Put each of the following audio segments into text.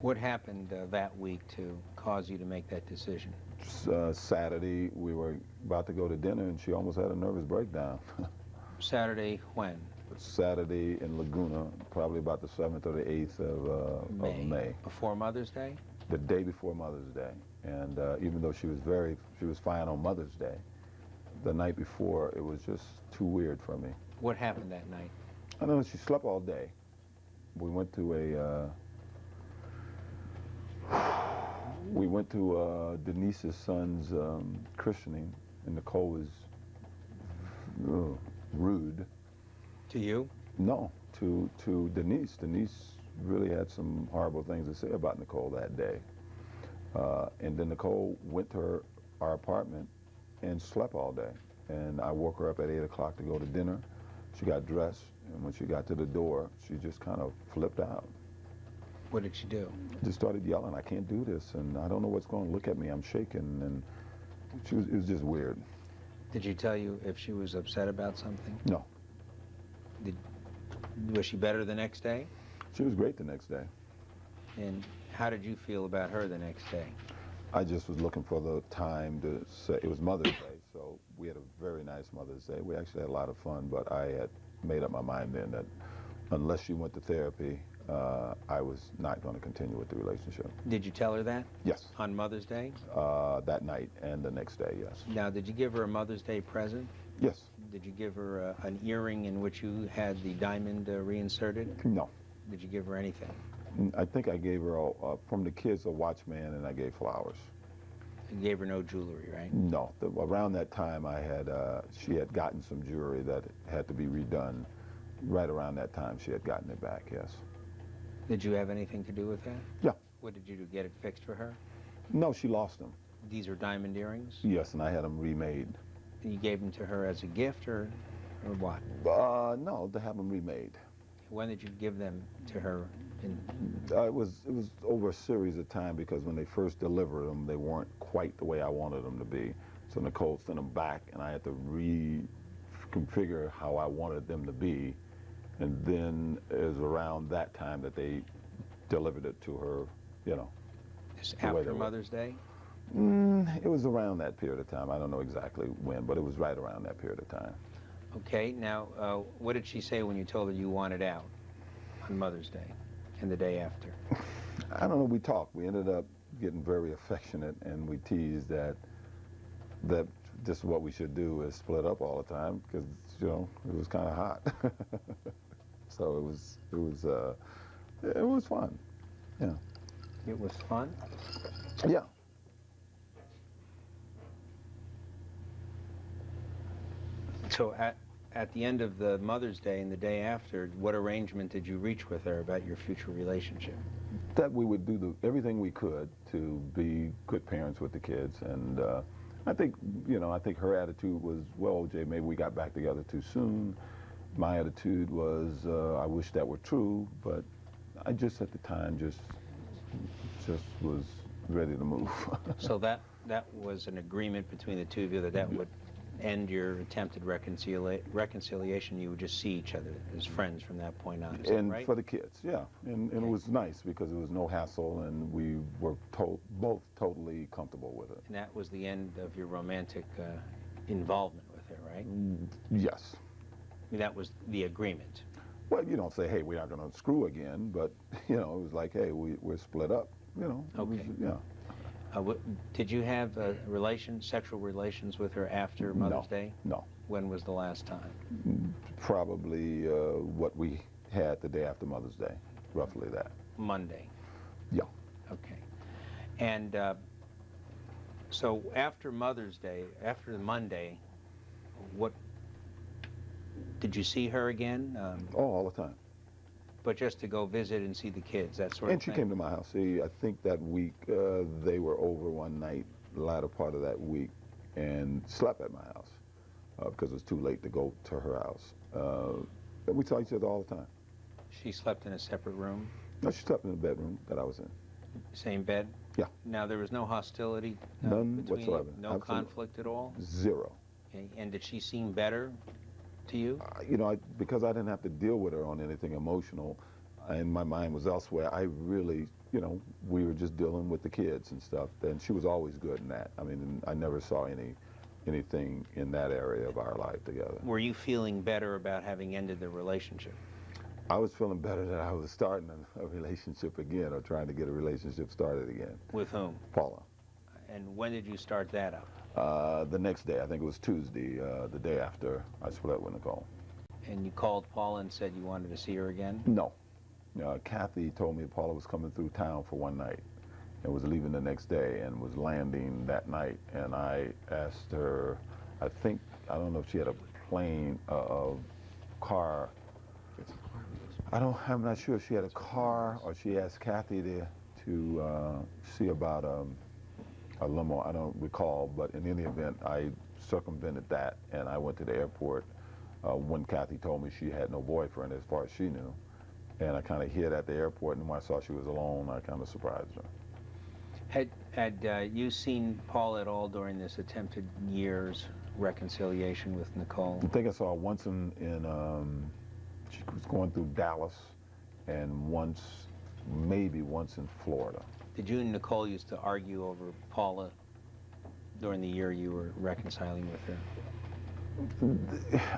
What happened that week to cause you to make that decision? Saturday, we were about to go to dinner, and she almost had a nervous breakdown. Saturday when? Saturday in Laguna, probably about the 7th or the 8th of May. Before Mother's Day? The day before Mother's Day. And even though she was fine on Mother's Day, the night before, it was just too weird for me. What happened that night? I don't know, she slept all day. We went to Denise's son's christening, and Nicole was rude. To you? No, to Denise. Denise really had some horrible things to say about Nicole that day. And then Nicole went to our apartment and slept all day. And I woke her up at 8 o'clock to go to dinner. She got dressed, and when she got to the door, she just kind of flipped out. What did she do? Just started yelling, "I can't do this, and I don't know what's going to look at me. I'm shaking," and it was just weird. Did she tell you if she was upset about something? No. Was she better the next day? She was great the next day. And how did you feel about her the next day? I just was looking for the time to say, it was Mother's Day, so we had a very nice Mother's Day. We actually had a lot of fun, but I had made up my mind then that unless she went to therapy, I was not going to continue with the relationship. Did you tell her that? Yes. On Mother's Day? That night and the next day, yes. Now, did you give her a Mother's Day present? Yes. Did you give her an earring in which you had the diamond reinserted? No. Did you give her anything? I think I gave her, from the kids, a Watchman, and I gave flowers. You gave her no jewelry, right? No. Around that time, she had gotten some jewelry that had to be redone. Right around that time, she had gotten it back, yes. Did you have anything to do with that? Yeah. What did you do, get it fixed for her? No, she lost them. These are diamond earrings? Yes, and I had them remade. You gave them to her as a gift or what? No, to have them remade. When did you give them to her? It was over a series of time, because when they first delivered them, they weren't quite the way I wanted them to be. So Nicole sent them back, and I had to reconfigure how I wanted them to be. And then it was around that time that they delivered it to her, you know. After Mother's Day? It was around that period of time. I don't know exactly when, but it was right around that period of time. Okay, now, what did she say when you told her you wanted out on Mother's Day and the day after? I don't know, we talked. We ended up getting very affectionate, and we teased that just what we should do is split up all the time, because, you know, it was kind of hot. So it was fun, yeah. It was fun? Yeah. So at the end of the Mother's Day and the day after, what arrangement did you reach with her about your future relationship? That we would do everything we could to be good parents with the kids, and I think her attitude was, well, OJ, maybe we got back together too soon. My attitude was, I wish that were true, but I just at the time just was ready to move. So that was an agreement between the two of you that would end your attempted reconciliation. You would just see each other as friends from that point on. Is that right? For the kids, yeah. And it was nice because it was no hassle, and we were both totally comfortable with it. And that was the end of your romantic involvement with her, right? Yes. That was the agreement. Well, you don't say, hey, we're not going to screw again, but, you know, it was like, hey, we're split up, you know. Okay. Yeah. Did you have sexual relations with her after Mother's Day? No. When was the last time? Probably what we had the day after Mother's Day, roughly that. Monday? Yeah. Okay. And so after Mother's Day, after the Monday, did you see her again? All the time. But just to go visit and see the kids, that sort of thing? And she came to my house. See, I think that week they were over one night, the latter part of that week, and slept at my house because it was too late to go to her house. And we saw each other all the time. She slept in a separate room? No, she slept in the bedroom that I was in. Same bed? Yeah. Now, there was no hostility? None between whatsoever. You? No Absolutely. conflict at all? Zero. Okay. And did she seem better to you? You know, because I didn't have to deal with her on anything emotional, and my mind was elsewhere, I really you know, we were just dealing with the kids and stuff. And she was always good in that. I mean, I never saw anything in that area of our life together. Were you feeling better about having ended the relationship? I was feeling better that I was starting a relationship again, or trying to get a relationship started again. With whom? Paula. And when did you start that up? The next day, I think it was Tuesday, the day after I split with Nicole. And you called Paula and said you wanted to see her again? No. Kathy told me Paula was coming through town for one night and was leaving the next day and was landing that night. And I asked her, I don't know if she had a plane, a car. I'm not sure if she had a car or she asked Kathy to see about a limo. I don't recall, but in any event, I circumvented that and I went to the airport when Kathy told me she had no boyfriend as far as she knew. And I kind of hid at the airport, and when I saw she was alone, I kind of surprised her. Had you seen Paul at all during this attempted year's reconciliation with Nicole? I think I saw her once she was going through Dallas, and maybe once in Florida. Did you and Nicole used to argue over Paula during the year you were reconciling with her?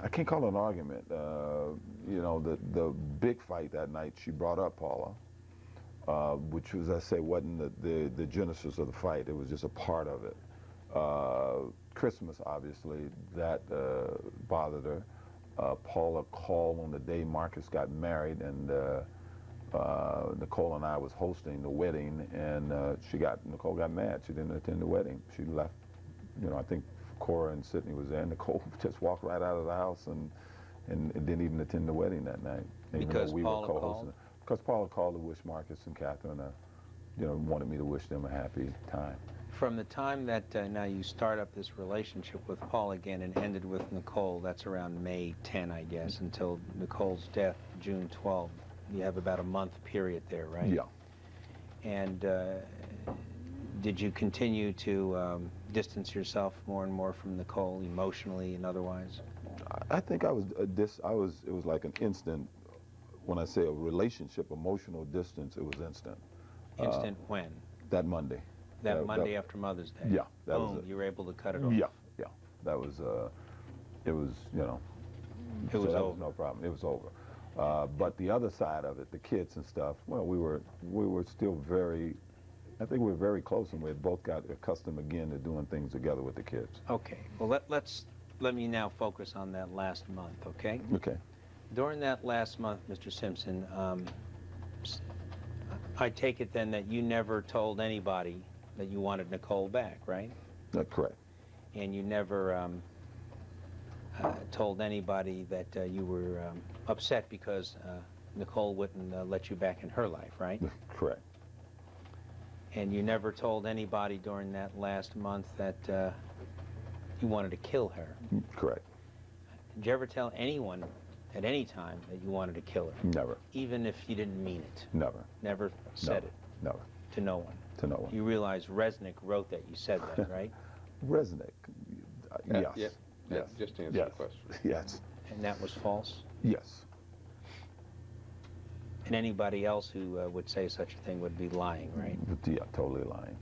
I can't call it an argument. You know, the big fight that night, she brought up Paula, which was, I say, wasn't the genesis of the fight. It was just a part of it. Christmas, obviously, that bothered her. Paula called on the day Marcus got married, and Nicole and I was hosting the wedding, and Nicole got mad. She didn't attend the wedding. She left. You know, I think Cora and Sydney was there. Nicole just walked right out of the house and didn't even attend the wedding that night. Because Paula called? Because Paula called to wish Marcus and Catherine, wanted me to wish them a happy time. From the time that now you start up this relationship with Paul again and ended with Nicole, that's around May 10, I guess, until Nicole's death, June 12. You have about a month period there, right? Yeah. And did you continue to distance yourself more and more from Nicole, emotionally and otherwise? I think it was like an instant. When I say a relationship, emotional distance, it was instant. Instant when? That Monday. That Monday after Mother's Day? Yeah. Boom, you were able to cut it off? Yeah. That was, it was, It was over. Was no problem. It was over. But the other side of it, the kids and stuff, well, we were still I think we were very close, and we had both got accustomed again to doing things together with the kids. Okay. Well, let me now focus on that last month, okay? Okay. During that last month, Mr. Simpson, I take it then that you never told anybody that you wanted Nicole back, right? That's correct. And you never told anybody that you were upset because Nicole wouldn't let you back in her life, right? Correct. And you never told anybody during that last month that you wanted to kill her? Correct. Did you ever tell anyone at any time that you wanted to kill her? Never. Even if you didn't mean it? Never. Never said it? Never. To no one? To no one. You realize Resnick wrote that you said that, right? Resnick. Yes. Yes. Just to answer the question. Yes. And that was false? Yes. And anybody else who would say such a thing would be lying, right? Yeah, totally lying.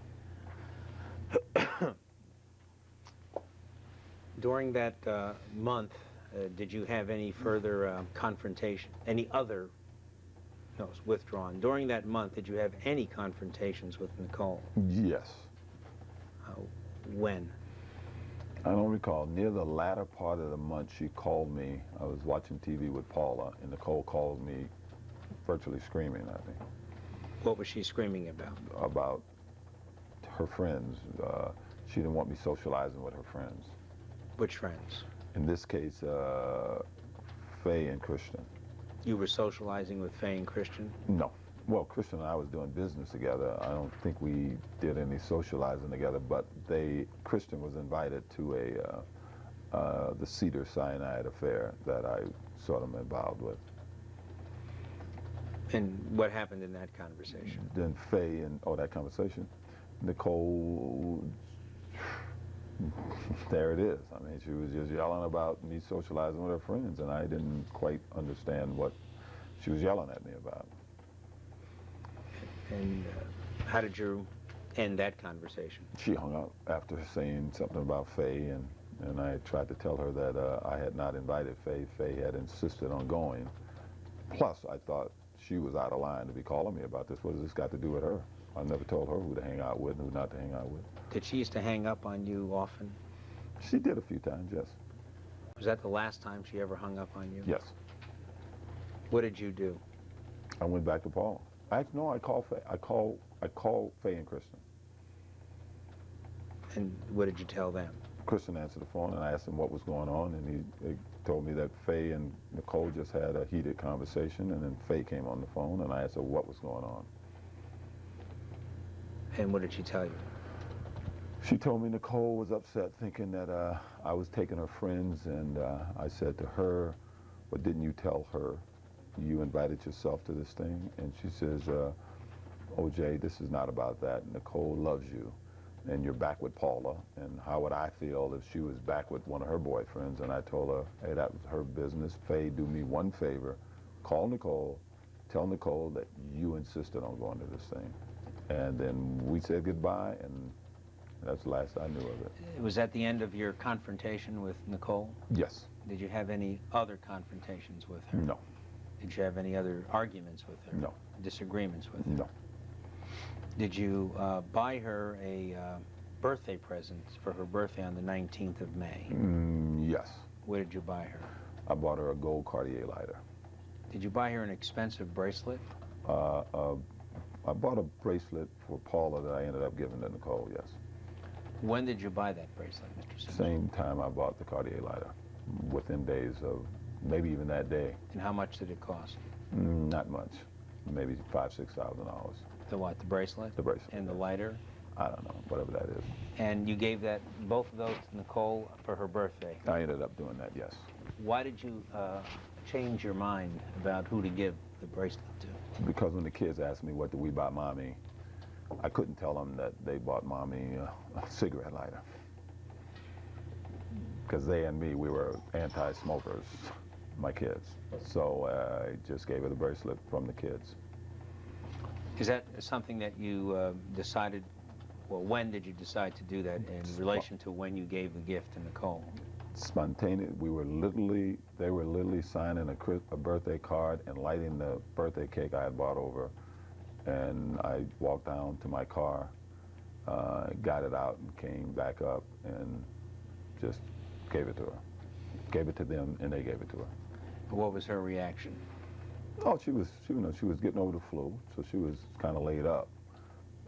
During that month, did you have any further confrontation, any other, no, it was withdrawn. During that month, did you have any confrontations with Nicole? Yes. When? I don't recall. Near the latter part of the month, she called me. I was watching TV with Paula, and Nicole called me virtually screaming at me. What was she screaming about? About her friends. She didn't want me socializing with her friends. Which friends? In this case, Faye and Christian. You were socializing with Faye and Christian? No. Well, Christian and I was doing business together. I don't think we did any socializing together, but Christian was invited to the Cedar Cyanide affair that I sort of involved with. And what happened in that conversation? Then Faye and, that conversation, Nicole, there it is. I mean, she was just yelling about me socializing with her friends, and I didn't quite understand what she was yelling at me about. And how did you end that conversation? She hung up after saying something about Faye, and I tried to tell her that I had not invited Faye. Faye had insisted on going. Plus, I thought she was out of line to be calling me about this. What does this got to do with her? I never told her who to hang out with and who not to hang out with. Did she used to hang up on you often? She did a few times, yes. Was that the last time she ever hung up on you? Yes. What did you do? I went back to Paul. I called Faye. I called Faye and Kristen. And what did you tell them? Kristen answered the phone, and I asked him what was going on, and he told me that Faye and Nicole just had a heated conversation, and then Faye came on the phone, and I asked her what was going on. And what did she tell you? She told me Nicole was upset, thinking that I was taking her friends, and I said to her, "But didn't you tell her you invited yourself to this thing?" And she says, "OJ, this is not about that. Nicole loves you, and you're back with Paula, and how would I feel if she was back with one of her boyfriends?" And I told her, "Hey, that was her business. Faye, do me one favor. Call Nicole, tell Nicole that you insisted on going to this thing." And then we said goodbye, and that's the last I knew of it. Was that the end of your confrontation with Nicole? Yes. Did you have any other confrontations with her? No. Did you have any other arguments with her? No. Disagreements with her? No. Did you buy her a birthday present for her birthday on the 19th of May? Yes. What did you buy her? I bought her a gold Cartier lighter. Did you buy her an expensive bracelet? I bought a bracelet for Paula that I ended up giving to Nicole, yes. When did you buy that bracelet, Mr. Simpson? Same time I bought the Cartier lighter, within days of, maybe even that day. And how much did it cost? Not much, maybe $5,000, $6,000. The what, the bracelet? The bracelet. And the lighter? I don't know, whatever that is. And you gave both of those to Nicole for her birthday? I ended up doing that, yes. Why did you change your mind about who to give the bracelet to? Because when the kids asked me what did we buy Mommy, I couldn't tell them that they bought Mommy a cigarette lighter. Because they and me, we were anti-smokers, my kids. So I just gave her the bracelet from the kids. Is that something that you decided, well, when did you decide to do that in relation to when you gave the gift to Nicole? Spontaneous. They were literally signing a birthday card and lighting the birthday cake I had bought over. And I walked down to my car, got it out and came back up and just gave it to her. Gave it to them and they gave it to her. What was her reaction? Oh, she was getting over the flu, so she was kind of laid up.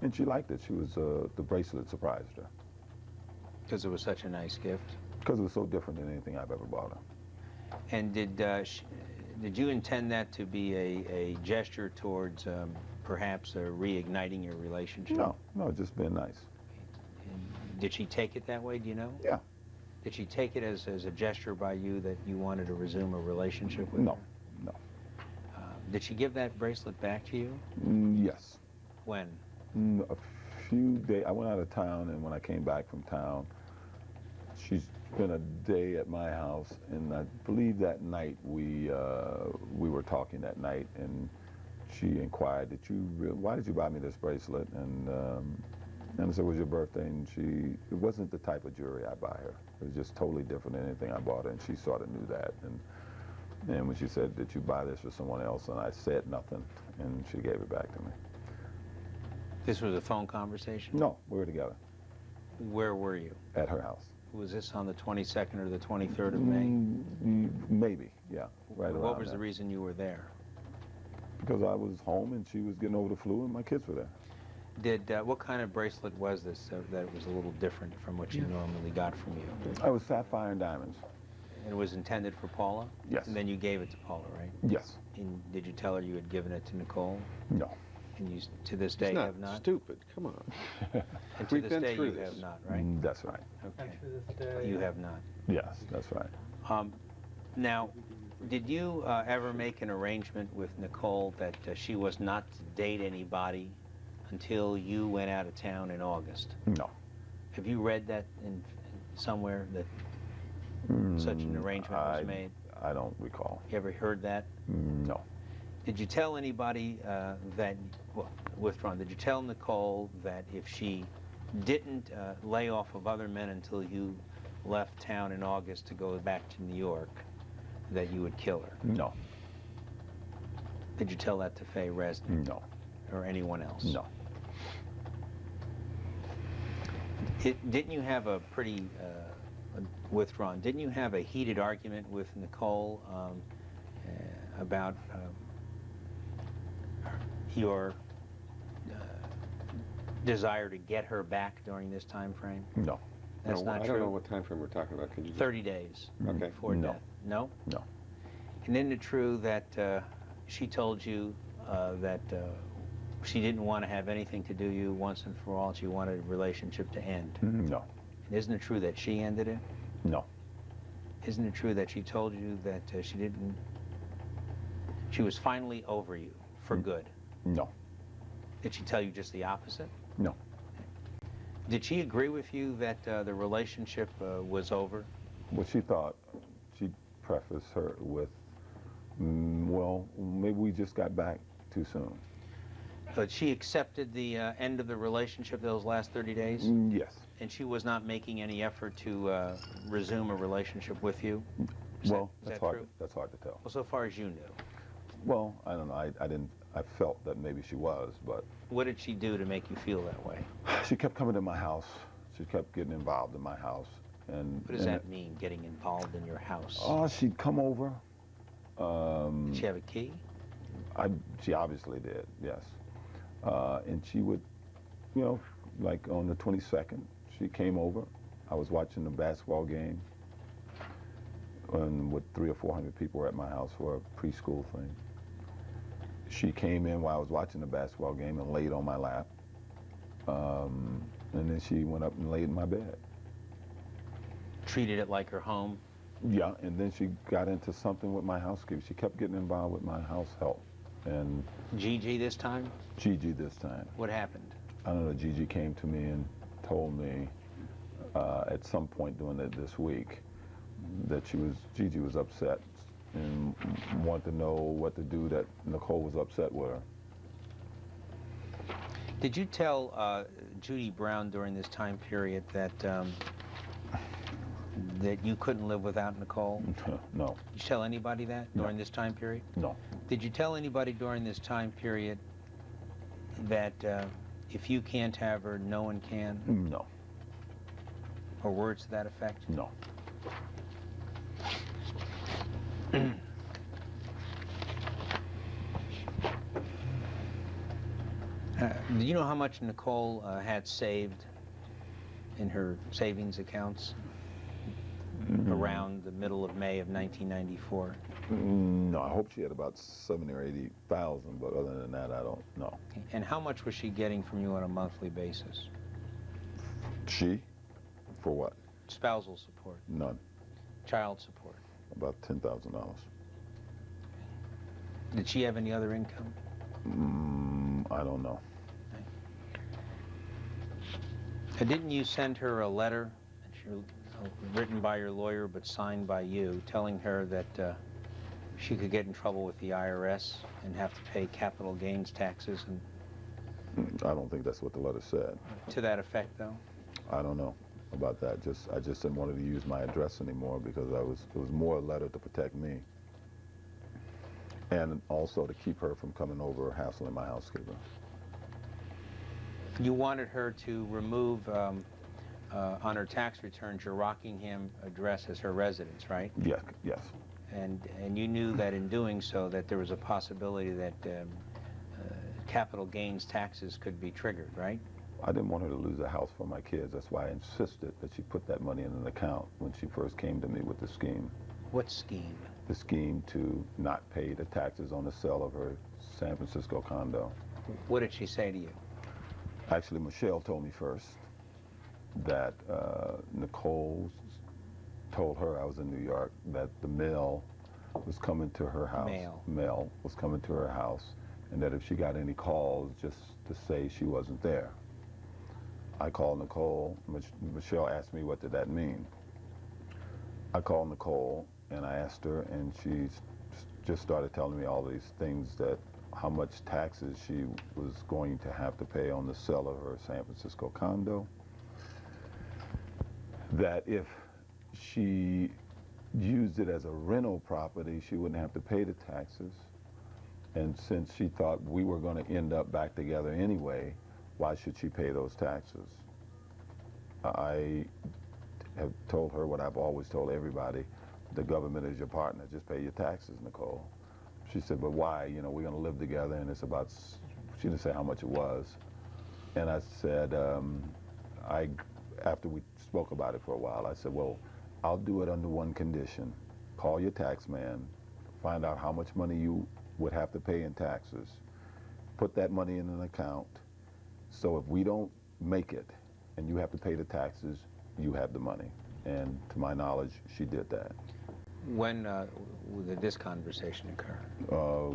And she liked it. The bracelet surprised her. Because it was such a nice gift? Because it was so different than anything I've ever bought her. And did you intend that to be a gesture towards perhaps reigniting your relationship? No, just being nice. And did she take it that way, do you know? Yeah. Did she take it as a gesture by you that you wanted to resume a relationship with her? No. Did she give that bracelet back to you? Yes. When? A few days. I went out of town, and when I came back from town, she's spent a day at my house, and I believe that night we were talking that night, and she inquired, why did you buy me this bracelet? And I said, it was your birthday, and it wasn't the type of jewelry I buy her. It was just totally different than anything I bought her, and she sort of knew that. And when she said, did you buy this for someone else? And I said nothing, and she gave it back to me. This was a phone conversation? No, we were together. Where were you? At her house. Was this on the 22nd or the 23rd of May? Maybe, yeah, right around What was that. the reason you were there? Because I was home and she was getting over the flu and my kids were there. What kind of bracelet was this that was a little different from what you normally got from you? I was sapphire and diamonds. And it was intended for Paula? Yes. And then you gave it to Paula, right? Yes. And did you tell her you had given it to Nicole? No. And you, to this day, have not? Stupid. Come on. And to We've this been day, through you this. have not, right? That's right. Okay. And to this day, You have not. Yes, that's right. Now, did you ever make an arrangement with Nicole that she was not to date anybody until you went out of town in August? No. Have you read that in somewhere that such an arrangement was made? I don't recall. You ever heard that? No. Did you tell anybody that, well, withdrawn, did you tell Nicole that if she didn't lay off of other men until you left town in August to go back to New York, that you would kill her? No. Did you tell that to Faye Resnick? No. Or anyone else? No. Didn't you have a pretty, withdrawn, didn't you have a heated argument with Nicole about your desire to get her back during this time frame? No. That's not I true? don't know what time frame we're talking about. Can you 30 days Okay. before No. death. No? No. And isn't it true that she told you that she didn't want to have anything to do you once and for all? She wanted a relationship to end. No. And isn't it true that she ended it? No. Isn't it true that she told you that she was finally over you for good? No. Did she tell you just the opposite? No. Did she agree with you that the relationship was over? Well, she thought, she prefaced her with, well, maybe we just got back too soon. But she accepted the end of the relationship those last 30 days? Yes. And she was not making any effort to resume a relationship with you? Well, Is that's that hard. true? That's hard to tell. Well, so far as you knew. Well, I don't know. I didn't. I felt that maybe she was, but What did she do to make you feel that way? she kept coming to my house. She kept getting involved in my house, and What does that mean, getting involved in your house? Oh, she'd come over. Did she have a key? She obviously did. Yes. And she would, you know, like on the 22nd, she came over. I was watching the basketball game, and with 300 or 400 people were at my house for a preschool thing. She came in while I was watching the basketball game and laid on my lap. And then she went up and laid in my bed. Treated it like her home? Yeah, and then she got into something with my housekeeper. She kept getting involved with my house help. And Gigi this time? Gigi this time. What happened? I don't know, Gigi came to me and told me at some point during this week that Gigi was upset and wanted to know what to do, that Nicole was upset with her. Did you tell Judy Brown during this time period that that you couldn't live without Nicole? No. Did you tell anybody that during this time period? No. Did you tell anybody during this time period that if you can't have her, no one can? No. Or words to that effect? No. Do you know how much Nicole had saved in her savings accounts around the middle of May of 1994? No, I hope she had about 70 or 80,000, but other than that, I don't know. And how much was she getting from you on a monthly basis? She? For what? Spousal support, None. child support. About $10,000. Did she have any other income? I don't know. Didn't you send her a letter written by your lawyer but signed by you, telling her that she could get in trouble with the IRS and have to pay capital gains taxes? And I don't think that's what the letter said. to that effect, though? I don't know about that. I just didn't want her to use my address anymore because it was more a letter to protect me. And also to keep her from coming over hassling my housekeeper. You wanted her to remove on her tax returns your Rockingham address as her residence, right? Yes, yes. And you knew that in doing so that there was a possibility that capital gains taxes could be triggered, right? I didn't want her to lose a house for my kids. That's why I insisted that she put that money in an account when she first came to me with the scheme. What scheme? The scheme to not pay the taxes on the sale of her San Francisco condo. What did she say to you? Actually, Michelle told me first that Nicole told her, I was in New York, that the mail was coming to her house. Mail was coming to her house, and that if she got any calls, just to say she wasn't there. I called Nicole. Michelle asked me, what did that mean? I called Nicole, and I asked her, and she just started telling me all these things that how much taxes she was going to have to pay on the sale of her San Francisco condo. That if she used it as a rental property, she wouldn't have to pay the taxes. And since she thought we were going to end up back together anyway, why should she pay those taxes? I have told her what I've always told everybody: the government is your partner. Just pay your taxes, Nicole. She said, but why? You know, we're going to live together, and it's about, she didn't say how much it was. And I said, after we spoke about it for a while, I said, well, I'll do it under one condition. Call your tax man, find out how much money you would have to pay in taxes, put that money in an account, so if we don't make it and you have to pay the taxes, you have the money. And to my knowledge, she did that. When did this conversation occur?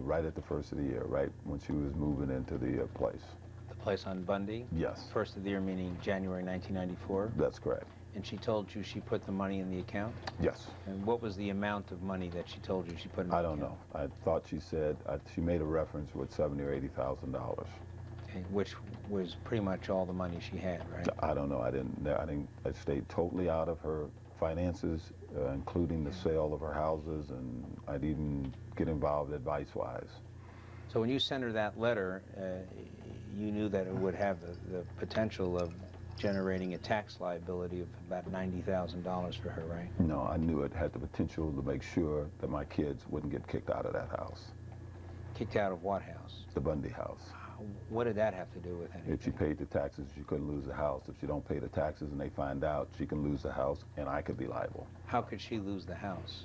Right at the first of the year, right when she was moving into the place. The place on Bundy? Yes. First of the year, meaning January 1994? That's correct. And she told you she put the money in the account? Yes. And what was the amount of money that she told you she put in the account? I don't know. I thought she said, she made a reference with $70,000 or $80,000. Okay, which was pretty much all the money she had, right? I don't know. I stayed totally out of her finances, including the sale of her houses, and I'd even get involved advice-wise. So when you sent her that letter, you knew that it would have the potential of generating a tax liability of about $90,000 for her, right? No, I knew it had the potential to make sure that my kids wouldn't get kicked out of that house. Kicked out of what house? The Bundy house. What did that have to do with anything? If she paid the taxes, she couldn't lose the house. If she don't pay the taxes and they find out, she can lose the house, and I could be liable. How could she lose the house?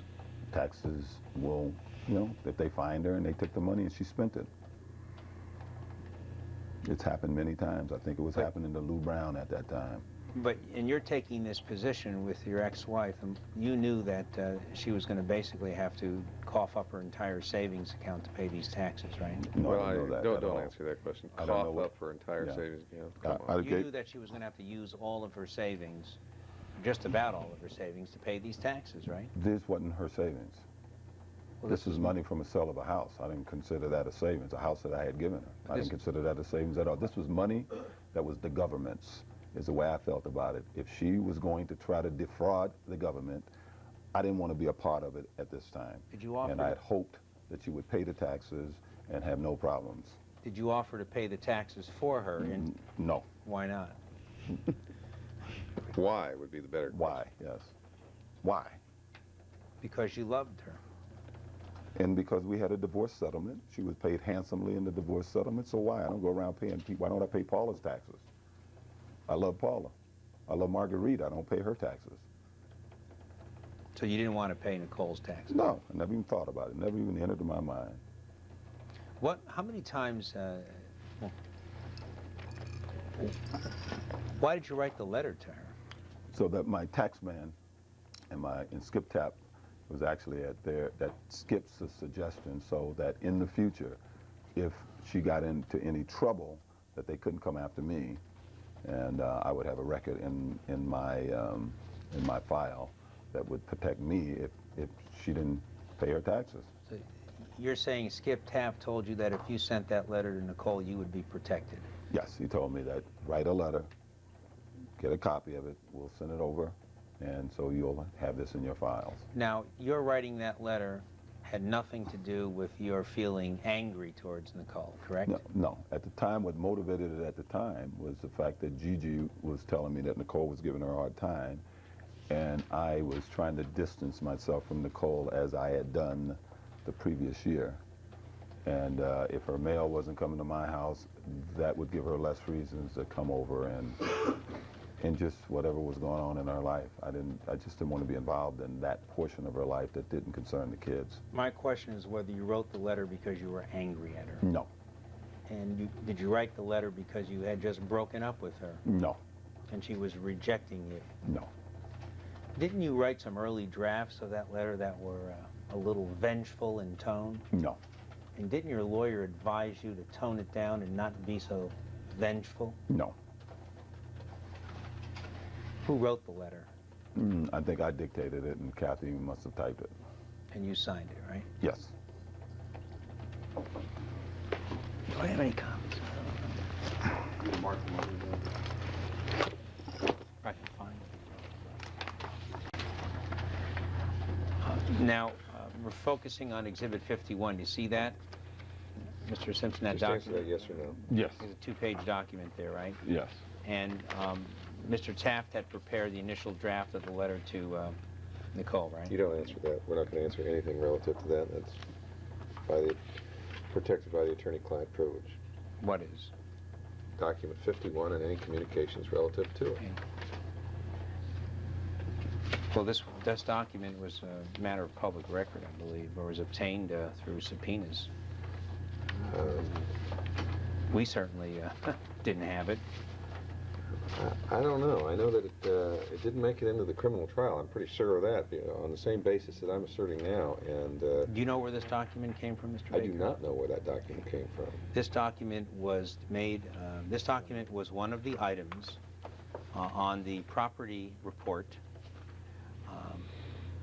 Taxes will, you know, if they find her and they took the money and she spent it. It's happened many times. I think it was happening to Lou Brown at that time. And you're taking this position with your ex-wife, and you knew that she was going to basically have to cough up her entire savings account to pay these taxes, right? No, Well, I don't know that at all. don't answer that question. I don't know Cough what- up her entire yeah. savings account. Come on. You knew that she was going to have to use all of her savings, just about all of her savings, to pay these taxes, right? This wasn't her savings. Well, This was money from a sale of a house. I didn't consider that a savings, a house that I had given her. I didn't consider that a savings at all. This was money that was the government's, is the way I felt about it. If she was going to try to defraud the government, I didn't want to be a part of it at this time. Did you offer? And I had hoped that she would pay the taxes and have no problems. Did you offer to pay the taxes for her? And No. why not? Why would be the better Why? Yes. Why? Because you loved her. And because we had a divorce settlement, she was paid handsomely in the divorce settlement, so why? I don't go around paying people. Why don't I pay Paula's taxes? I love Paula. I love Marguerite. I don't pay her taxes. So you didn't want to pay Nicole's taxes? No, I never even thought about it. Never even entered in my mind. How many times, why did you write the letter to her? So that my tax man and Skip Tap was actually at there, that skips the suggestion so that in the future, if she got into any trouble, that they couldn't come after me, and I would have a record in my file that would protect me if she didn't pay her taxes. So you're saying Skip Taft told you that if you sent that letter to Nicole, you would be protected? Yes, he told me that. Write a letter, get a copy of it, we'll send it over, and so you'll have this in your files. Now, your writing that letter had nothing to do with your feeling angry towards Nicole, correct? No. At the time, what motivated it at the time was the fact that Gigi was telling me that Nicole was giving her a hard time, and I was trying to distance myself from Nicole as I had done the previous year. And if her mail wasn't coming to my house, that would give her less reasons to come over and just whatever was going on in her life. I just didn't want to be involved in that portion of her life that didn't concern the kids. My question is whether you wrote the letter because you were angry at her. No. And did you write the letter because you had just broken up with her? No. And she was rejecting you? No. Didn't you write some early drafts of that letter that were a little vengeful in tone? No. And didn't your lawyer advise you to tone it down and not be so vengeful? No. Who wrote the letter? I think I dictated it, and Kathy must have typed it. And you signed it, right? Yes. I have any comments? Right, fine. Now, we're focusing on Exhibit 51. Do you see that? Mr. Simpson, that Just answer that document? yes or no. Yes. There's a two-page document there, right? Yes. And Mr. Taft had prepared the initial draft of the letter to Nicole, right? You don't answer that. We're not going to answer anything relative to that. That's protected by the attorney-client privilege. What is? Document 51 and any communications relative to it. Okay. Well, this document was a matter of public record, I believe, or was obtained through subpoenas. We certainly didn't have it. I don't know. I know that it didn't make it into the criminal trial. I'm pretty sure of that, on the same basis that I'm asserting now. And Do you know where this document came from, Mr. Baker? I do not know where that document came from. This document was made, this document was one of the items on the property report,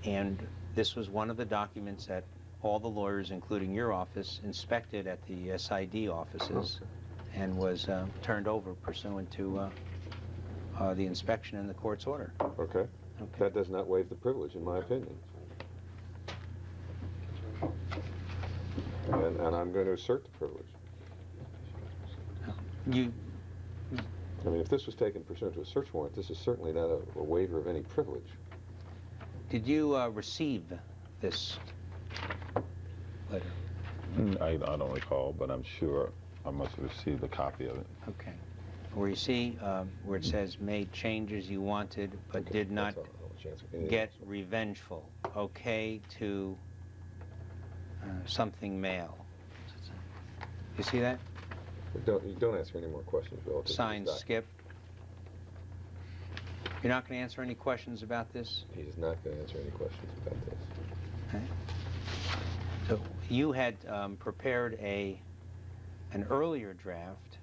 and this was one of the documents that all the lawyers, including your office, inspected at the SID offices and was turned over pursuant to the inspection and the court's order. Okay. That does not waive the privilege, in my opinion. And I'm going to assert the privilege. I mean, if this was taken pursuant to a search warrant, this is certainly not a waiver of any privilege. Did you receive this letter? I don't recall, but I'm sure I must have received a copy of it. Okay. Where you see where it says made changes you wanted but Okay, did not that's all. I'll let you answer anything get else. revengeful. Okay to something male. You see that? You don't answer any more questions relative to Signed this document. Skip. You're not going to answer any questions about this? He is not going to answer any questions about this. Okay. So you had prepared an earlier draft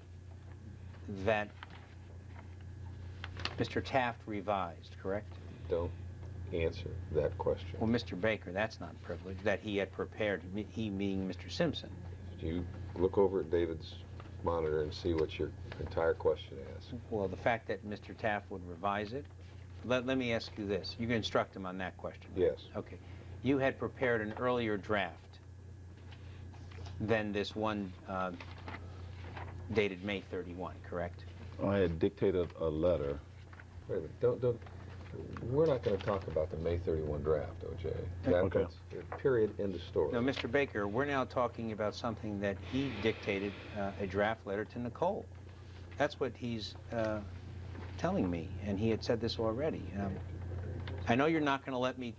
that Mr. Taft revised, correct? Don't answer that question. Well, Mr. Baker, that's not privilege, that he had prepared, he being Mr. Simpson. You look over at David's monitor and see what your entire question asks. Well, the fact that Mr. Taft would revise it, let me ask you this. You can instruct him on that question. Yes. Okay. You had prepared an earlier draft than this one dated May 31, correct? I had dictated a letter. Wait a minute. We're not going to talk about the May 31 draft, O.J. Okay. That's period, end of story. No, Mr. Baker, we're now talking about something that he dictated a draft letter to Nicole. That's what he's telling me, and he had said this already. I know you're not going to let me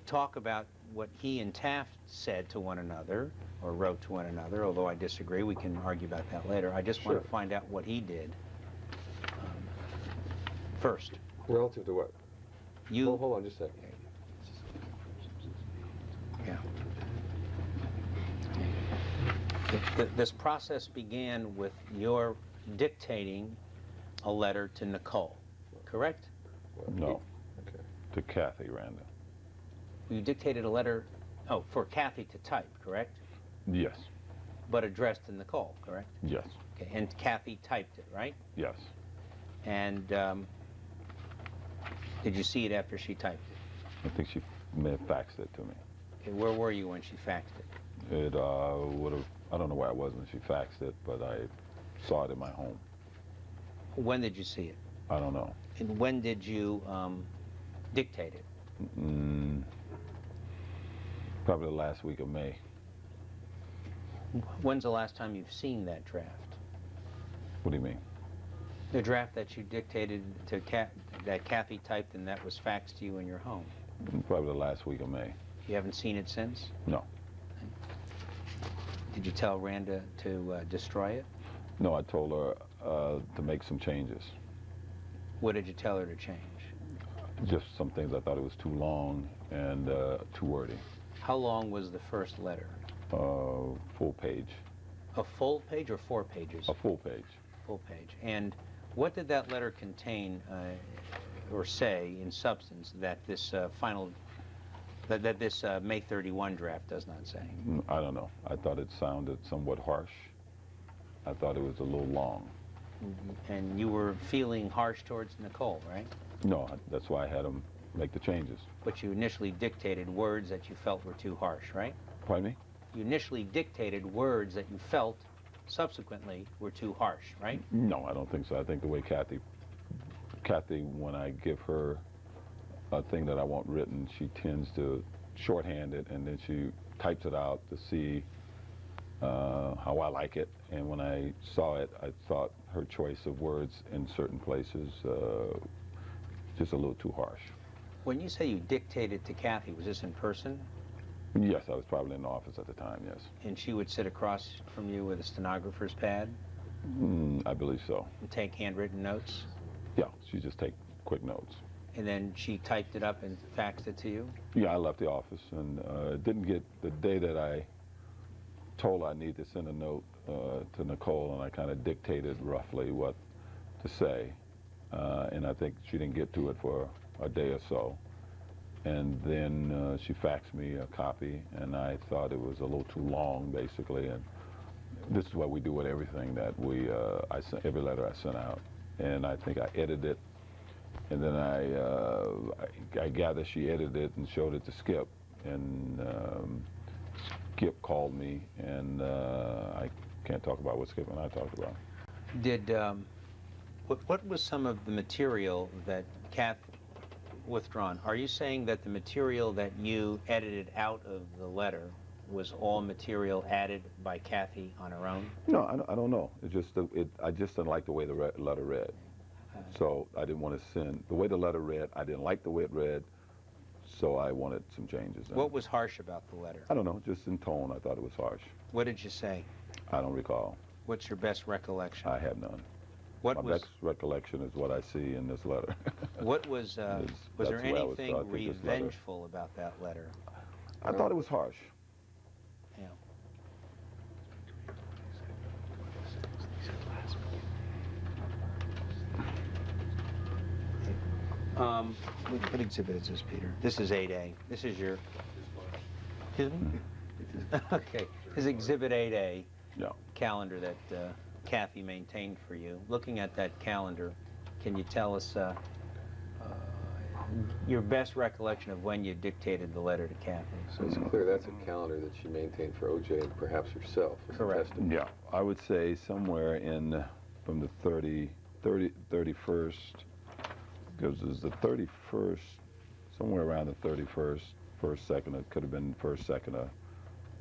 talk about what he and Taft said to one another or wrote to one another, although I disagree. We can argue about that later. I just want Sure. to find out what he did first. Relative to what? You... Hold on just a second. Yeah. This process began with your dictating a letter to Nicole, correct? No, Okay. to Kathy Randall. You dictated a letter, for Kathy to type, correct? Yes. But addressed to Nicole, correct? Yes. Okay, and Kathy typed it, right? Yes. And did you see it after she typed it? I think she may have faxed it to me. Okay, where were you when she faxed it? It would have, I don't know where I was when she faxed it, but I saw it in my home. When did you see it? I don't know. And when did you dictate it? Probably the last week of May. When's the last time you've seen that draft? What do you mean? The draft that you dictated to that Kathy typed and that was faxed to you in your home. Probably the last week of May. You haven't seen it since? No. Did you tell Randa to destroy it? No, I told her to make some changes. What did you tell her to change? Just some things I thought it was too long and too wordy. How long was the first letter? Full page. A full page or 4 pages? A full page. Full page. And what did that letter contain or say in substance that this that this May 31 draft does not say? I don't know. I thought it sounded somewhat harsh. I thought it was a little long. And you were feeling harsh towards Nicole, right? No, that's why I had him make the changes. But you initially dictated words that you felt were too harsh, right? Pardon me? You initially dictated words that you felt subsequently were too harsh, right? No, I don't think so. I think the way Kathy, when I give her a thing that I want written, she tends to shorthand it, and then she types it out to see how I like it. And when I saw it, I thought her choice of words in certain places just a little too harsh. When you say you dictated to Kathy, was this in person? Yes, I was probably in the office at the time, yes. And she would sit across from you with a stenographer's pad I believe so. and take handwritten notes? Yeah, she just take quick notes. And then she typed it up and faxed it to you? Yeah, I left the office and didn't get the day that I told her I need to send a note to Nicole, and I kind of dictated roughly what to say. And I think she didn't get to it for a day or so. And then she faxed me a copy, and I thought it was a little too long, basically. And this is what we do with everything that every letter I sent out. And I think I edited it, and then I gather she edited it and showed it to Skip, and Skip called me, and I can't talk about what Skip and I talked about. What was some of the material that Kath withdrawn? Are you saying that the material that you edited out of the letter was all material added by Kathy on her own? No, I don't know. It's just I just didn't like the way the letter read. So I didn't want to send, the way the letter read, I didn't like the way it read, so I wanted some changes. What was harsh about the letter? I don't know, just in tone, I thought it was harsh. What did you say? I don't recall. What's your best recollection? I have none. What My was best recollection is what I see in this letter. what was there that's the way I was anything taught to this letter. revengeful about that letter? I thought it was harsh. Yeah. What exhibit is this, Peter? This is 8A. This is your... Excuse me? Okay. This is Exhibit 8A. Yeah. Calendar that Kathy maintained for you. Looking at that calendar, can you tell us your best recollection of when you dictated the letter to Kathy? So it's clear that's a calendar that she maintained for OJ and perhaps herself. as a Correct. testament. Yeah, I would say somewhere from the 31st, because it was the 31st, somewhere around the 31st, first, second, it could have been first, second,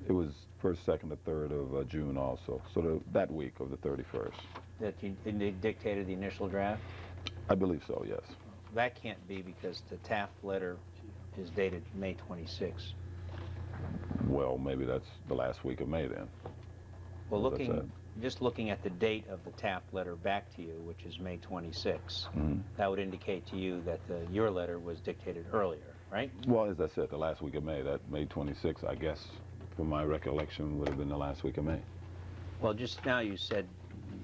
it was first, second, or third of June also. So that week of the 31st. That you dictated the initial draft? I believe so, yes. That can't be because the Taft letter is dated May 26. Well, maybe that's the last week of May then. Well, As I said. just looking at the date of the Taft letter back to you, which is May 26, that would indicate to you that your letter was dictated earlier, right? Well, as I said, the last week of May, that May 26, I guess, from my recollection, would have been the last week of May. Well, just now you said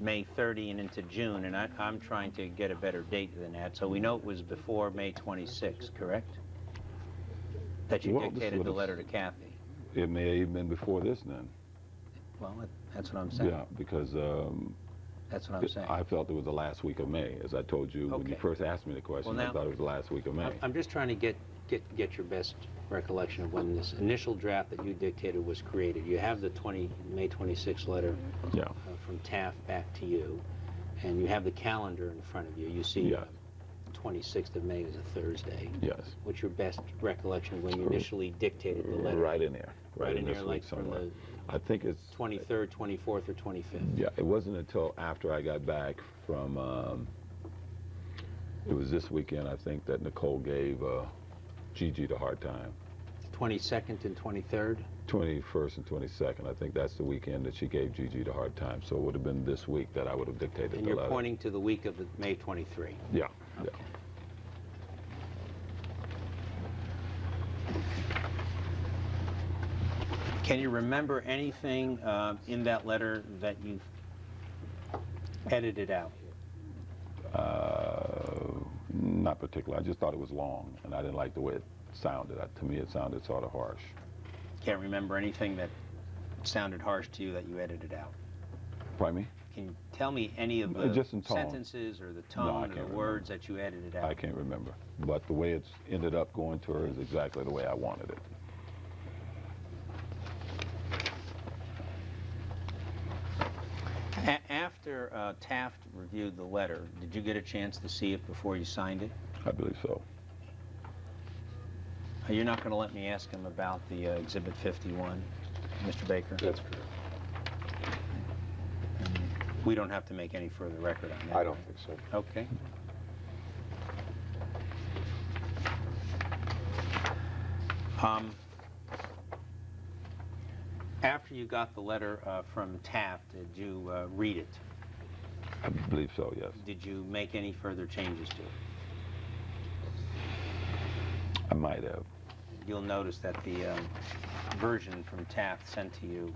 May 30 and into June, and I'm trying to get a better date than that. So we know it was before May 26, correct? That you Well, this dictated the would've- letter to Kathy. It may have even been before this then. Well, that's what I'm saying. Yeah, because That's what I'm saying. I felt it was the last week of May, as I told you when you Okay. first asked me the question. Well, now- I thought it was the last week of May. I'm just trying to get your best recollection of when this initial draft that you dictated was created. You have the May 26 letter Yeah. from Taft back to you, and you have the calendar in front of you. You see Yes. 26th of May is a Thursday. Yes. What's your best recollection of when you initially dictated the letter? Right in there. Right in this there, week like from somewhere. the I think it's 23rd, 24th, or 25th? Yeah, it wasn't until after I got back from, it was this weekend, I think, that Nicole gave Gigi the hard time. 22nd and 23rd? 21st and 22nd, I think that's the weekend that she gave Gigi the hard time. So it would have been this week that I would have dictated And the you're letter. pointing to the week of the May 23. Yeah, yeah. Can you remember anything in that letter that you edited out? Not particularly. I just thought it was long, and I didn't like the way it sounded. To me, it sounded sort of harsh. Can't remember anything that sounded harsh to you that you edited out? Pardon me? can you tell me any of the Just in tone. sentences or the No, I tone or can't the remember. words that you edited out? I can't remember. But the way it's ended up going to her is exactly the way I wanted it. After Taft reviewed the letter, did you get a chance to see it before you signed it? I believe so. You're not going to let me ask him about the Exhibit 51, Mr. Baker? That's correct. We don't have to make any further record on that. I don't right? think so. Okay. After you got the letter from Taft, did you read it? I believe so, yes. Did you make any further changes to it? I might have. You'll notice that the version from Taft sent to you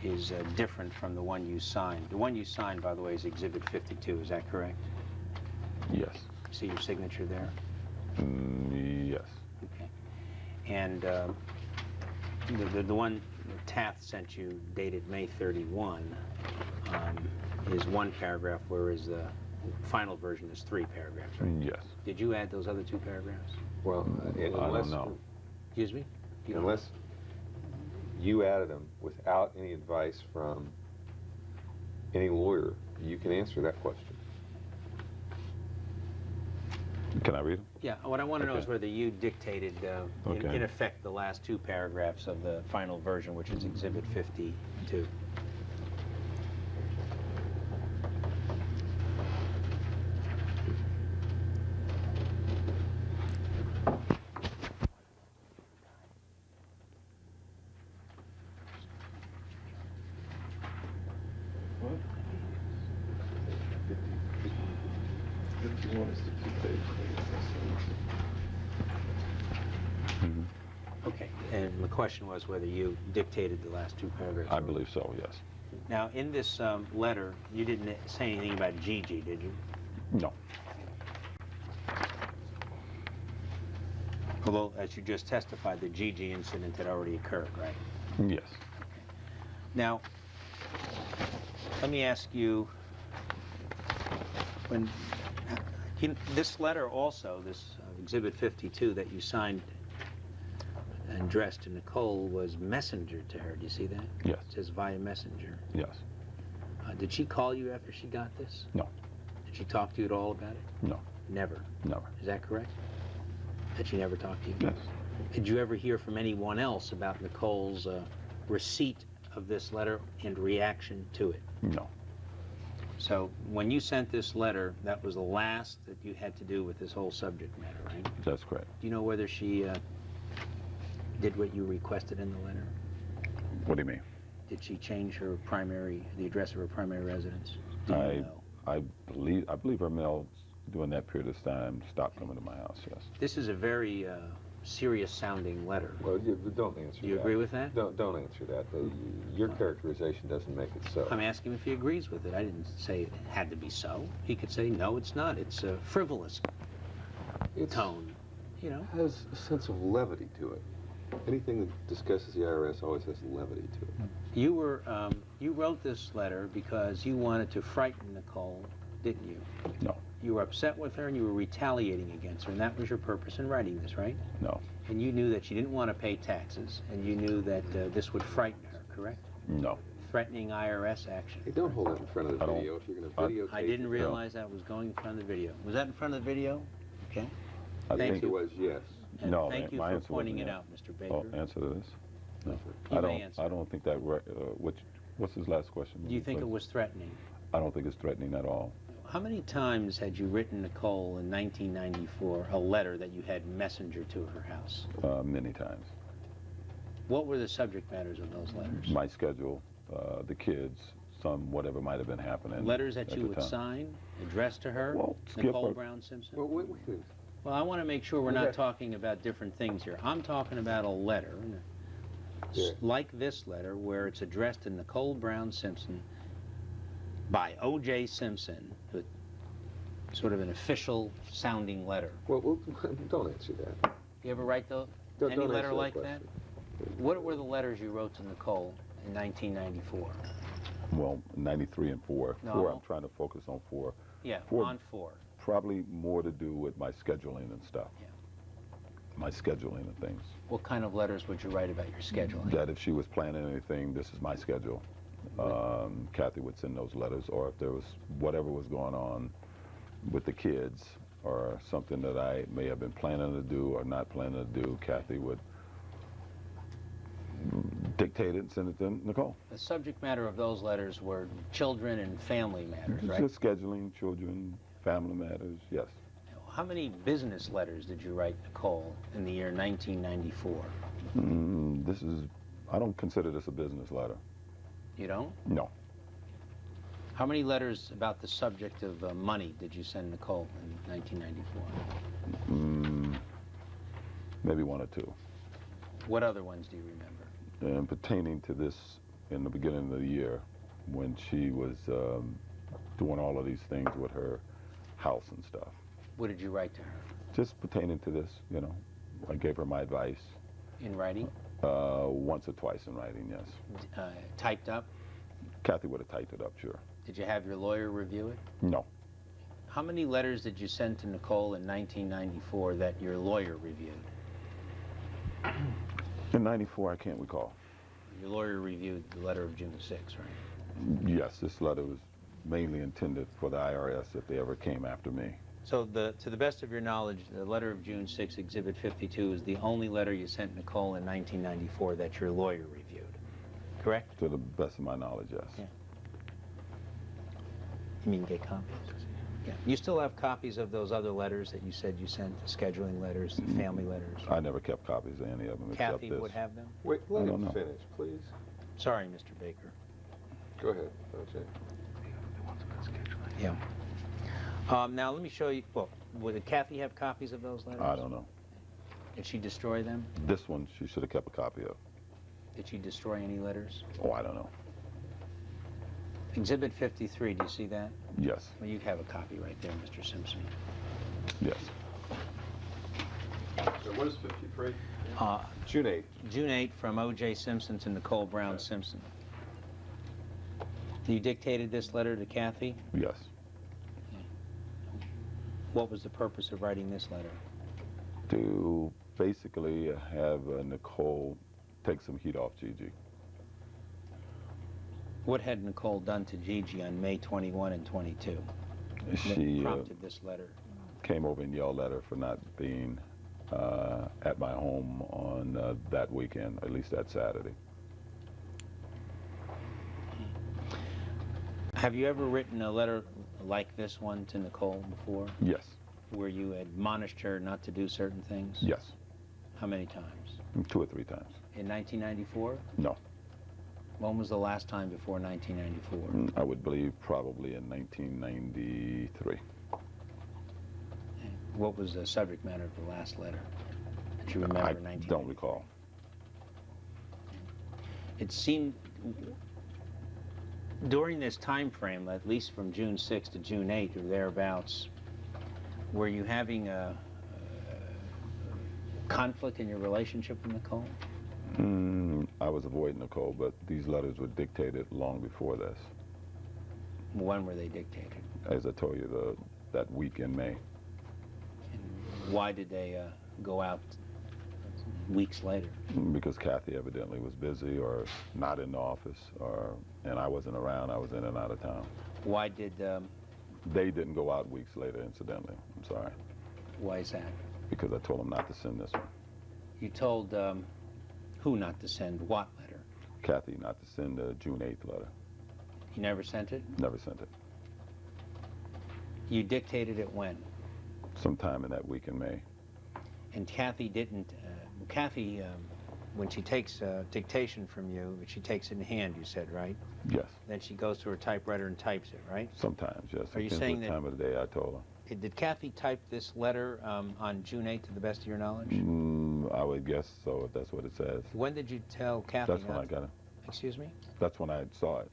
is different from the one you signed. The one you signed, by the way, is Exhibit 52, is that correct? Yes. See your signature there? Yes. Okay. And the one that Taft sent you, dated May 31, is one paragraph, whereas the final version is 3 paragraphs, right? Yes. Did you add those other 2 paragraphs? Well, I unless, don't know. Excuse me? You don't- unless you added them without any advice from any lawyer, you can answer that question. Can I read them? Yeah, what I want to know is Okay. whether you dictated, Okay. in effect, the last 2 paragraphs of the final version, which is Exhibit 52. Okay, and the question was whether you dictated the last 2 paragraphs. I believe so, yes. Now, in this letter, you didn't say anything about Gigi, did you? No. Although, as you just testified, the Gigi incident had already occurred, right? Yes. Now, let me ask you, when this letter also, this Exhibit 52 that you signed and addressed to Nicole, was messenger to her. Do you see that? Yes. It says via messenger. Yes. Did she call you after she got this? No. Did she talk to you at all about it? No. Never. Never. Is that correct? That she never talked to you? Yes. Did you ever hear from anyone else about Nicole's receipt of this letter and reaction to it? No. So when you sent this letter, that was the last that you had to do with this whole subject matter, right? That's correct. Do you know whether she did what you requested in the letter? What do you mean? Did she change her the address of her primary residence? Do you know? I believe her mail during that period of time stopped coming to my house, yes. This is a very serious sounding letter. Well, don't answer that. Do you agree with that? Don't answer that. Your characterization doesn't make it so. I'm asking him if he agrees with it. I didn't say it had to be so. He could say, no, it's not. It's a frivolous tone, you know? It has a sense of levity to it. Anything that discusses the IRS always has levity to it. You wrote this letter because you wanted to frighten Nicole, didn't you? No. You were upset with her and you were retaliating against her, and that was your purpose in writing this, right? No. And you knew that she didn't want to pay taxes, and you knew that this would frighten her, correct? No. Threatening IRS action. Hey, don't hold that in front of the I don't- video if you're going to videotape. I didn't it. realize that was going in front of the video. Was that in front of the video? Okay. I The Thank think answer you. was yes. And No, thank you my for answer pointing it wasn't out, Mr. Oh, Baker. answer to this? No. You may answer. I don't think that. What's his last question? Do you think it please? was threatening? I don't think it's threatening at all. How many times had you written Nicole in 1994 a letter that you had messenger to her house? Many times. What were the subject matters of those letters? My schedule, the kids, whatever might have been happening. Letters that at you the would time. sign, addressed to her, Well, Nicole Skipper- Brown Simpson? Well, wait a minute. Well, I want to make sure we're Yeah. not talking about different things here. I'm talking about a letter, Yeah. like this letter, where it's addressed to Nicole Brown Simpson by O.J. Simpson, sort of an official sounding letter. Well, don't answer that. You ever write Don't any answer letter that like that? question. What were the letters you wrote to Nicole in 1994? Well, 93 and 4. No. 4, I'm trying to focus on 4. Yeah, Four- on 4. Probably more to do with my scheduling and stuff. Yeah. My scheduling and things. What kind of letters would you write about your scheduling? That if she was planning anything, this is my schedule. Kathy would send those letters, or if there was whatever was going on with the kids or something that I may have been planning to do or not planning to do, Kathy would dictate it and send it to Nicole. The subject matter of those letters were children and family matters, right? Just scheduling, children, family matters, yes. How many business letters did you write Nicole in the year 1994? I don't consider this a business letter. You don't? No. How many letters about the subject of money did you send Nicole in 1994? Maybe 1 or 2. What other ones do you remember? And pertaining to this in the beginning of the year when she was doing all of these things with her house and stuff. What did you write to her? Just pertaining to this, you know. I gave her my advice. In writing? Once or twice in writing, yes. Typed up? Kathy would have typed it up, sure. Did you have your lawyer review it? No. How many letters did you send to Nicole in 1994 that your lawyer reviewed? In 94, I can't recall. Your lawyer reviewed the letter of June 6, right? Yes, this letter was mainly intended for the IRS if they ever came after me. So to the best of your knowledge, the letter of June 6, Exhibit 52, is the only letter you sent Nicole in 1994 that your lawyer reviewed, correct? To the best of my knowledge, yes. Yeah. You mean get copies? Yeah. You still have copies of those other letters that you said you sent, the scheduling letters, the family letters? I never kept copies of any of them except Kathy this. would have them? Wait, let I don't him know. finish, please. Sorry, Mr. Baker. Go ahead, OJ. Yeah. Now, let me show you, well, would Kathy have copies of those letters? I don't know. Did she destroy them? This one she should have kept a copy of. Did she destroy any letters? Oh, I don't know. Exhibit 53, do you see that? Yes, Well, you have a copy right there, Mr. Simpson. yes. So what is 53? June 8th. June 8 from O.J. Simpson to Nicole Brown Okay. Simpson. You dictated this letter to Kathy? Yes. What was the purpose of writing this letter? To basically have Nicole take some heat off Gigi. What had Nicole done to Gigi on May 21 and 22 She that prompted this letter? came over and yelled at her for not being at my home on that weekend, at least that Saturday. Have you ever written a letter like this one to Nicole before, Yes, where you admonished her not to do certain things? yes, How many times? 2 or 3 times. In 1994? No, When was the last time before 1994? I would believe probably in 1993. What was the subject matter of the last letter that you remember I in 1994? don't recall. It seemed, during this time frame, at least from June 6 to June 8 or thereabouts, were you having a conflict in your relationship with Nicole? I was avoiding Nicole, but these letters were dictated long before this. When were they dictated? As I told you, that week in May. And why did they go out weeks later? Because Kathy evidently was busy or not in the office, and I wasn't around. I was in and out of town. Why did, They didn't go out weeks later, incidentally. I'm sorry. why is that? Because I told them not to send this one. You told who not to send what letter? Kathy not to send the June 8th letter. You never sent it? Never sent it. You dictated it when? Sometime in that week in May. And Kathy didn't, Kathy, when she takes dictation from you, she takes it in hand, you said, right? Yes. Then she goes to her typewriter and types it, right? Sometimes, yes. Are you Depends saying what that- time of the day I told her. Did Kathy type this letter on June 8th, to the best of your knowledge? I would guess so, if that's what it says. When did you tell Kathy? That's when not I got it. Excuse me? That's when I saw it.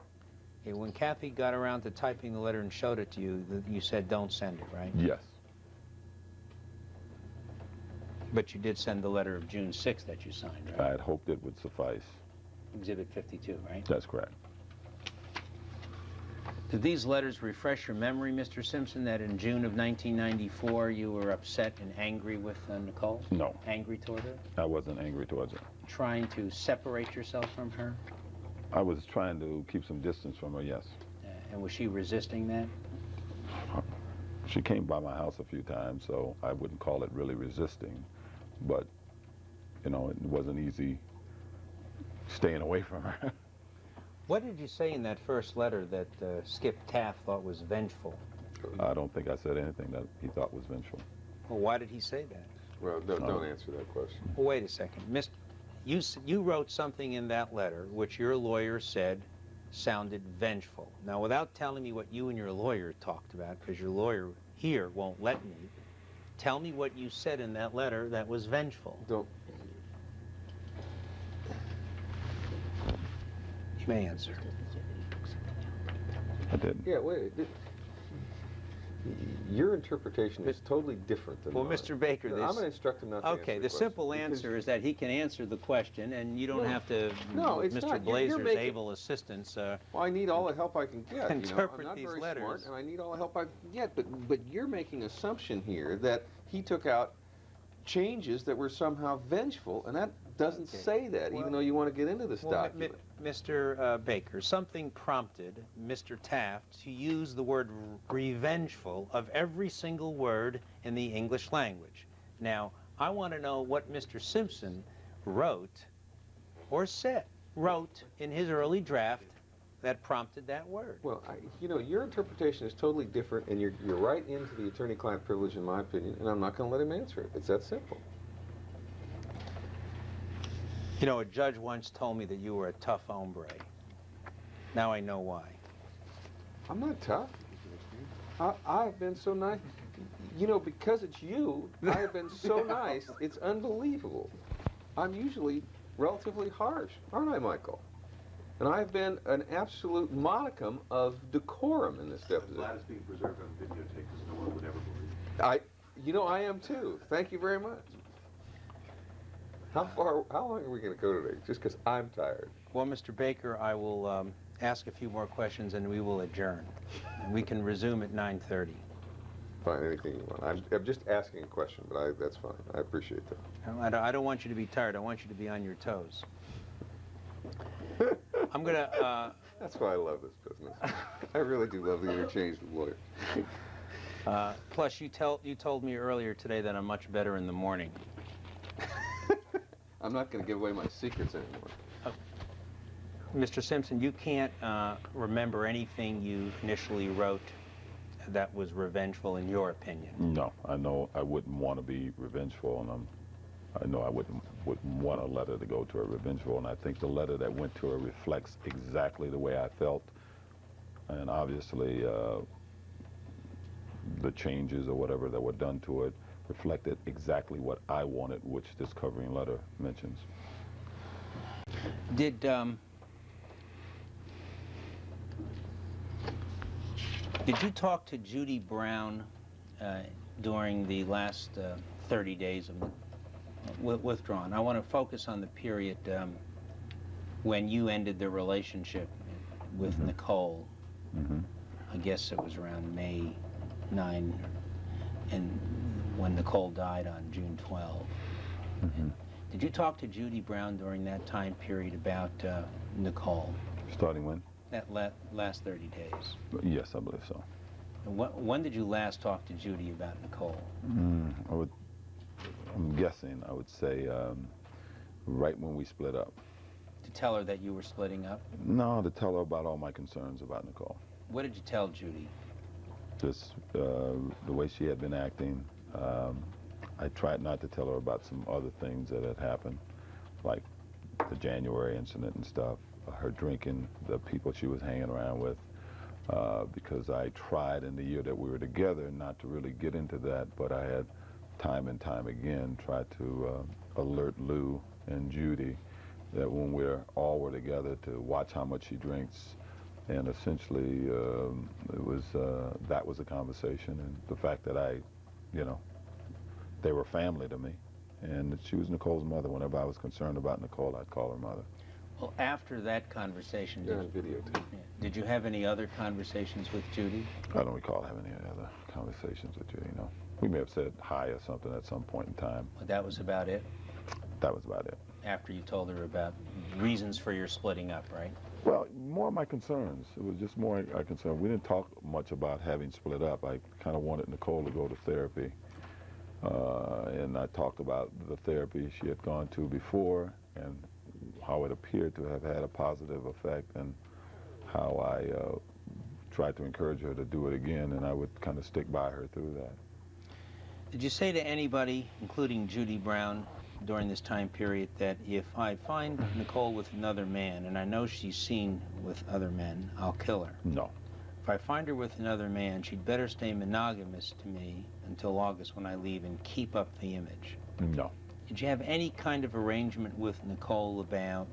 Yeah, when Kathy got around to typing the letter and showed it to you, you said don't send it, right? Yes. But you did send the letter of June 6th that you signed, I right? had hoped it would suffice. Exhibit 52, right? That's correct. Do these letters refresh your memory, Mr. Simpson, that in June of 1994 you were upset and angry with Nicole? No. Angry toward her? I wasn't angry towards her. Trying to separate yourself from her? I was trying to keep some distance from her, yes. And was she resisting that? She came by my house a few times, so I wouldn't call it really resisting. But, you know, it wasn't easy staying away from her. What did you say in that first letter that Skip Taft thought was vengeful? I don't think I said anything that he thought was vengeful. Well, why did he say that? Well, don't answer that question. Well, wait a second. You wrote something in that letter which your lawyer said sounded vengeful. Now, without telling me what you and your lawyer talked about, because your lawyer here won't let me, tell me what you said in that letter that was vengeful. Don't. You may answer. I didn't. Yeah, wait. Your interpretation is totally different than Well, mine. Mr. Baker, I'm going to instruct him not to answer okay, the the simple question, answer is that he can answer the question, and you don't No. have to, No, with it's Mr. not. You're Blasier's making- able assistance. Well, I need all the help I can get. Interpret I'm not these very letters. smart, and I need all the help I can get. But you're making an assumption here that he took out changes that were somehow vengeful, and that doesn't Okay. say that, Well- even though you want to get into this Well, document. Mr. Baker, something prompted Mr. Taft to use the word revengeful of every single word in the English language. Now, I want to know what Mr. Simpson wrote or wrote in his early draft that prompted that word. Well, your interpretation is totally different, and you're right into the attorney-client privilege, in my opinion, and I'm not going to let him answer it. It's that simple. You know, a judge once told me that you were a tough hombre. Now I know why. I'm not tough. I've been so nice. You know, because it's you, I have been so nice, it's unbelievable. I'm usually relatively harsh, aren't I, Michael? And I've been an absolute modicum of decorum in this deposition. Glad it's being preserved on videotape because no one would ever believe it. I am too. Thank you very much. How long are we going to go today? Just because I'm tired. Well, Mr. Baker, I will ask a few more questions and we will adjourn. And we can resume at 9:30. Fine, anything you want. I'm just asking a question, but that's fine. I appreciate that. I don't want you to be tired. I want you to be on your toes. I'm going to... That's why I love this business. I really do love the interchange with lawyers. plus, you told me earlier today that I'm much better in the morning. I'm not going to give away my secrets anymore. Mr. Simpson, you can't remember anything you initially wrote that was revengeful in your opinion. No, I know I wouldn't want to be revengeful, and I know I wouldn't want a letter to go to her revengeful, and I think the letter that went to her reflects exactly the way I felt, and obviously the changes or whatever that were done to it reflected exactly what I wanted, which this covering letter mentions. Did you talk to Judy Brown during the last 30 days of withdrawn? I want to focus on the period when you ended the relationship with Nicole. I guess it was around May 9, and when Nicole died on June 12. Did you talk to Judy Brown during that time period about Nicole? Starting when? That last 30 days. Yes, I believe so. When did you last talk to Judy about Nicole? I'm guessing, I would say right when we split up. To tell her that you were splitting up? No, to tell her about all my concerns about Nicole. What did you tell Judy? Just the way she had been acting. I tried not to tell her about some other things that had happened, like the January incident and stuff, her drinking, the people she was hanging around with, because I tried in the year that we were together not to really get into that, but I had time and time again tried to alert Lou and Judy that when we're all together to watch how much she drinks, and essentially that was a conversation, and the fact that they were family to me, and she was Nicole's mother. Whenever I was concerned about Nicole, I'd call her mother. Well, after that conversation, They're on videotape. did you have any other conversations with Judy? I don't recall having any other conversations with Judy, no. We may have said hi or something at some point in time. Well, that was about it, That was about it. after you told her about reasons for your splitting up, right? Well, more of my concerns. It was just more my concern. We didn't talk much about having split up. I kind of wanted Nicole to go to therapy. And I talked about the therapy she had gone to before and how it appeared to have had a positive effect, and how I tried to encourage her to do it again, and I would kind of stick by her through that. Did you say to anybody, including Judy Brown, during this time period, that if I find Nicole with another man, and I know she's seen with other men, I'll kill her? No. If I find her with another man, she'd better stay monogamous to me until August when I leave and keep up the image. No. Did you have any kind of arrangement with Nicole about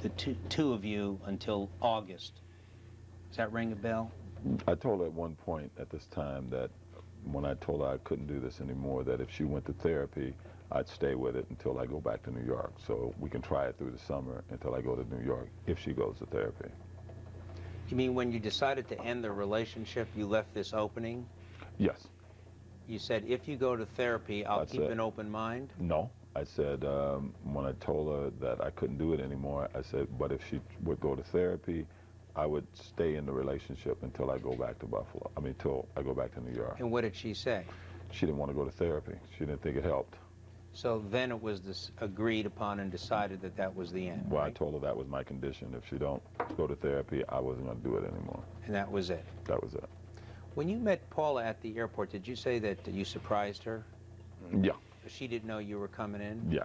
the two of you until August? Does that ring a bell? I told her at one point at this time that when I told her I couldn't do this anymore, that if she went to therapy, I'd stay with it until I go back to New York. So we can try it through the summer until I go to New York, if she goes to therapy. You mean when you decided to end the relationship, you left this opening? Yes. You said, if you go to therapy, I'll That's keep it. an open mind? No. I said, when I told her that I couldn't do it anymore, I said, but if she would go to therapy, I would stay in the relationship until I go back to Buffalo. I mean, until I go back to New York. And what did she say? She didn't want to go to therapy. She didn't think it helped. So then it was this agreed upon and decided that that was the end, Well, I right? told her that was my condition. If she don't go to therapy, I wasn't going to do it anymore. And that was it. That was it. When you met Paula at the airport, did you say that you surprised her? Yeah. She didn't know you were coming in? Yeah.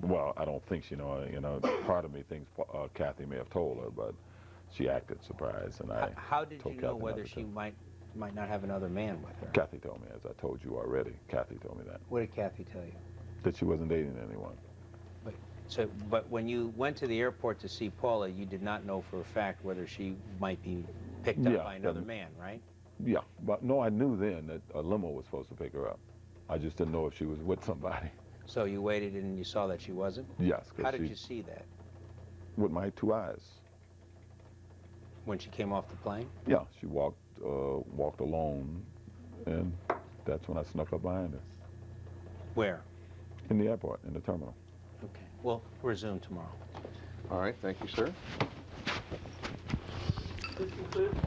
Well, I don't think she know. Part of me thinks Kathy may have told her, but she acted surprised, and I How did told you know Kathy whether not to she tell. might not have another man with her? Kathy told me, as I told you already. Kathy told me that. What did Kathy tell you? That she wasn't dating anyone. But when you went to the airport to see Paula, you did not know for a fact whether she might be picked up Yeah, by another but- man, right? Yeah, but no, I knew then that a limo was supposed to pick her up. I just didn't know if she was with somebody. So you waited and you saw that she wasn't? Yes, How because did you see that? with my two eyes. When she came off the plane? Yeah, she walked alone, and that's when I snuck up behind her Where? in the airport, in the terminal. Okay. We'll resume tomorrow. All right, thank you, sir. This concludes